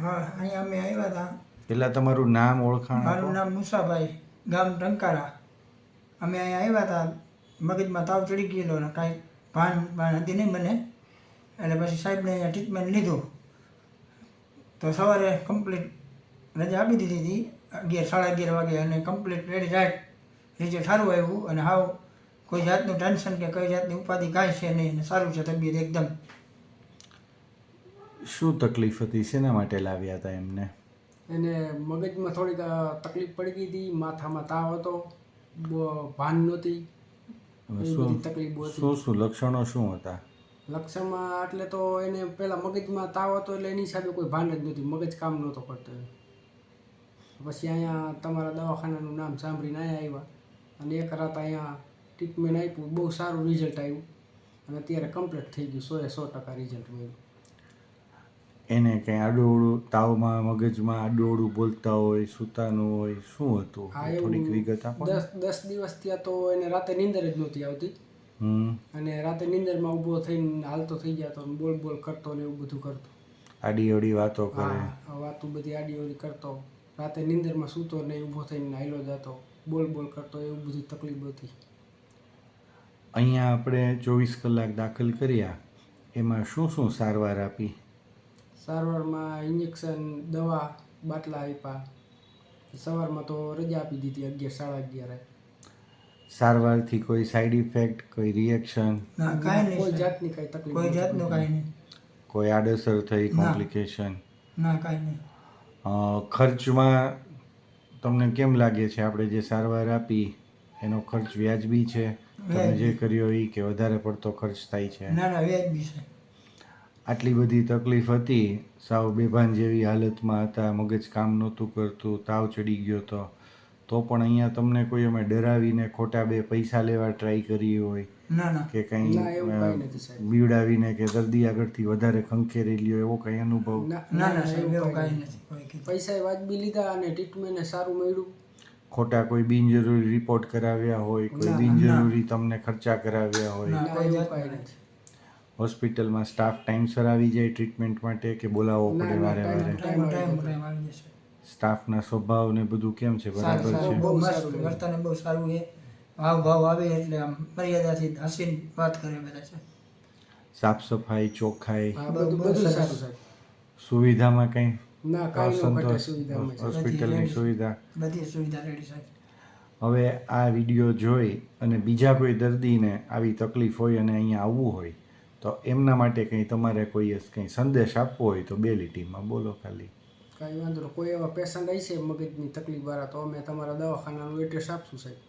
હા, અહીંયા અમે આવ્યા હતા. પેલા તમારું નામ ઓળખાણ મારું આપો. નામ મુસાભાઈ, ગામ ટંકારા. અમે અહીંયા આવ્યા હતા, મગજમાં તાવ ચડી ગયેલો ને કાંઈ ભાન હતી નહીં મને. એટલે પછી સાહેબને અહીંયા ટ્રીટમેન્ટ લીધું તો સવારે કમ્પ્લીટ રજા આપી દીધી હતી 11 સાડા 11 વાગે, અને કમ્પ્લીટ રેડી રાઈટ રિઝલ્ટ સારું આવ્યું. અને હાવ કોઈ જાતનું ટેન્શન કે કઈ જાતની ઉપાધિ કાંઈ છે નહીં, અને સારું છે તબિયત એકદમ. શું તકલીફ હતી, શેના માટે લાવ્યા હતા એમને? એને મગજમાં થોડીક તકલીફ પડી ગઈ હતી, માથામાં તાવ હતો, ભાન નહોતી, એ બધી તકલીફો હતી. શું લક્ષણો શું હતા? લક્ષણમાં એટલે તો એને પહેલાં મગજમાં તાવ હતો એટલે એની હિસાબે કોઈ ભાન જ નહોતી, મગજ કામ નહોતો કરતો. પછી અહીંયા તમારા દવાખાનાનું નામ સાંભળીને અહીંયા આવ્યા અને એક રાત અહીંયા ટ્રીટમેન્ટ આપ્યું, બહુ સારું રિઝલ્ટ આવ્યું અને અત્યારે કમ્પ્લીટ થઈ ગયું, 100% રિઝલ્ટ મળ્યું. એને કંઈ આડું તાવમાં મગજમાં આડું બોલતા હોય, સૂતાનું હોય, શું હતું? થોડીક વિગત આપો. 10 દિવસ ત્યાં તો એને રાતે નીંદર જ નહોતી આવતી. અને રાતે નીંદરમાં ઊભો થઈને હાલતો થઈ જતો, બોલ કરતો ને એવું બધું કરતો. આડી અવડી વાતો કરે? વાતો બધી આડી અવડી કરતો. રાતે નીંદરમાં સૂતો ને ઊભો થઈને હાલ્યો જતો, બોલ કરતો, એવું બધી તકલીફ હતી. અહીંયા આપણે 24 કલાક દાખલ કર્યા, એમાં શું સારવાર આપી? સારવારમાં ઇન્જેક્શન, દવા, બાટલા આપ્યા. સવારમાં તો રજા આપી દીધી 11 સાડા 11. સારવારથી કોઈ સાઈડ ઇફેક્ટ, કોઈ રિએક્શન? ના, કાંઈ નહીં. કોઈ જાતની કાંઈ તકલીફ, કોઈ જાતનું કાંઈ નહીં. કોઈ આડઅસર થઈ, કોમ્પ્લિકેશન? ના, કાંઈ નહીં. ખર્ચમાં તમને કેમ લાગે છે આપણે જે સારવાર આપી એનો ખર્ચ વ્યાજબી છે? તમે જે કર્યો એ કે વધારે પડતો ખર્ચ થાય છે? ના, વ્યાજબી છે. આટલી બધી તકલીફ હતી, સાવ બેભાન જેવી હાલતમાં હતા, મગજ કામ નહોતું કરતું, તાવ ચડી ગયો તો પણ અહીંયા તમને કોઈ અમે ડરાવીને ખોટા 2 પૈસા લેવા ટ્રાય કરી હોય કે કંઈ બીવડાવીને કે દર્દી આગળથી વધારે ખંખેરી લ્યો, એવો કંઈ અનુભવ? ના, એવું કાંઈ નથી. પૈસા વાજબી લીધા અને ટ્રીટમેન્ટ સારું મળ્યું. ખોટા કોઈ બિનજરૂરી રિપોર્ટ કરાવ્યા હોય, કોઈ બિનજરૂરી તમને ખર્ચા કરાવ્યા હોય? હોસ્પિટલમાં સ્ટાફ ટાઈમસર આવી જાય ટ્રીટમેન્ટ માટે કે બોલાવવો પડે વારે? સ્ટાફના સ્વભાવ ને બધું કેમ છે? બરાબર છે? બહુ મસ્ત વર્તન, બહુ સારું છે. ભાવ આવે એટલે આમ મર્યાદાથી હસીને વાત કરે બધા છે. સાફ સફાઈ, ચોખ્ખાઈ, બધું સારું છે. સુવિધામાં કંઈ ના, અસંતોષ? હોસ્પિટલની સુવિધા, બધી સુવિધા રેડી છે. હવે આ વિડીયો જોઈ અને બીજા કોઈ દર્દીને આવી તકલીફ હોય અને અહીંયા આવવું હોય તો એમના માટે કંઈ તમારે કોઈ કંઈ સંદેશ આપવો હોય તો 2 લીટીમાં બોલો ખાલી. કાંઈ વાંધો નહીં. કોઈ એવા પેશન્ટ આવી છે મગજની તકલીફ વાળા તો અમે તમારા દવાખાનાનું એડ્રેસ આપશું સાહેબ.